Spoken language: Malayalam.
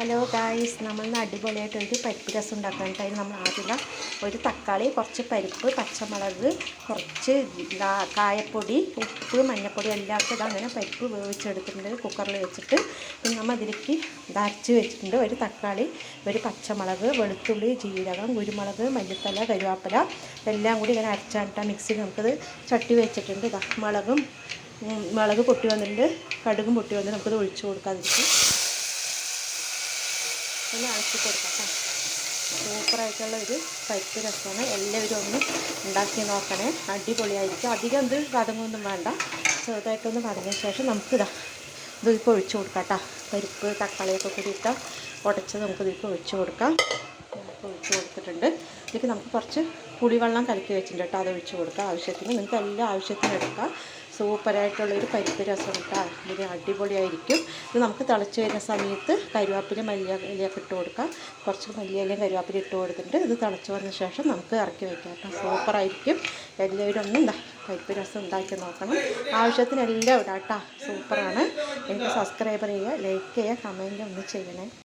ഹലോ ഗായ്സ്, നമ്മൾ അടിപൊളിയായിട്ടൊരു പരിപ്പ് രസം ഉണ്ടാക്കാനായിട്ട് നമ്മൾ ആദ്യം ഒരു തക്കാളി, കുറച്ച് പരിപ്പ്, പച്ചമുളക്, കുറച്ച് കായപ്പൊടി, ഉപ്പ്, മഞ്ഞൾപ്പൊടി എല്ലാം അങ്ങനെ പരിപ്പ് വേവിച്ചെടുത്തിട്ടുണ്ട് കുക്കറിൽ വെച്ചിട്ട്. പിന്നെ നമ്മൾ അതിലേക്ക് അരച്ച് വെച്ചിട്ടുണ്ട് ഒരു തക്കാളി, ഒരു പച്ചമുളക്, വെളുത്തുള്ളി, ജീരകം, കുരുമുളക്, മല്ലിത്തല, കരുവേപ്പില എല്ലാം കൂടി ഇങ്ങനെ അരച്ചാണിട്ടാണ് മിക്സിയിൽ നമുക്കത് ചട്ടി വെച്ചിട്ടുണ്ട്. മുളക് പൊട്ടി വന്നിട്ടുണ്ട്, കടുകും പൊട്ടി വന്നിട്ട് നമുക്കത് ഒഴിച്ച് കൊടുക്കാതിരിക്കും. ഒന്ന് അരച്ച് കൊടുക്കാം കേട്ടോ. സൂപ്പറായിട്ടുള്ള ഒരു പരിപ്പ് രസമാണ്. എല്ലാവരും ഒന്ന് ഉണ്ടാക്കി നോക്കണേ, അടിപൊളിയായിരിക്കും. അധികം ഇത് വതങ്ങൊന്നും വേണ്ട, ചെറുതായിട്ടൊന്ന് വതങ്ങിയ ശേഷം ഇതിപ്പോൾ ഒഴിച്ച് കൊടുക്കാം കേട്ടോ. പരിപ്പ് തക്കാളിയൊക്കെ കൂടി ഇട്ടാൽ ഉടച്ചത് നമുക്കിതിപ്പോൾ ഒഴിച്ച് കൊടുക്കാം. ഒഴിച്ച് കൊടുത്തിട്ടുണ്ട്. ഇതിലേക്ക് നമുക്ക് കുറച്ച് പുളിവെള്ളം കലക്കി വെച്ചിട്ടുണ്ട് കേട്ടോ, അത് ഒഴിച്ച് കൊടുക്കാം. ആവശ്യത്തിന് നിങ്ങൾക്ക് എല്ലാ ആവശ്യത്തിനും എടുക്കാം. സൂപ്പറായിട്ടുള്ളൊരു പരിപ്പ് രസം കേട്ടോ. ഇതിന് അടിപൊളിയായിരിക്കും. ഇത് നമുക്ക് തിളച്ച് വരുന്ന സമയത്ത് കരുവേപ്പില, മല്ലിയിലയൊക്കെ ഇട്ട് കൊടുക്കാം. കുറച്ച് മല്ലിയിലയും കരുവേപ്പില ഇട്ട് കൊടുത്തിട്ട് ഇത് തിളച്ച് വന്ന ശേഷം നമുക്ക് ഇറക്കി വയ്ക്കാം കേട്ടോ. സൂപ്പറായിരിക്കും. എല്ലാവരും ഒന്ന് പരിപ്പ് രസം ഉണ്ടാക്കി നോക്കണം. ആവശ്യത്തിന് എല്ലാം ഇടാം കേട്ടോ. സൂപ്പറാണ്. എനിക്ക് സബ്സ്ക്രൈബ് ചെയ്യുക, ലൈക്ക് ചെയ്യുക, കമൻറ്റ് ഒന്ന് ചെയ്യണേ.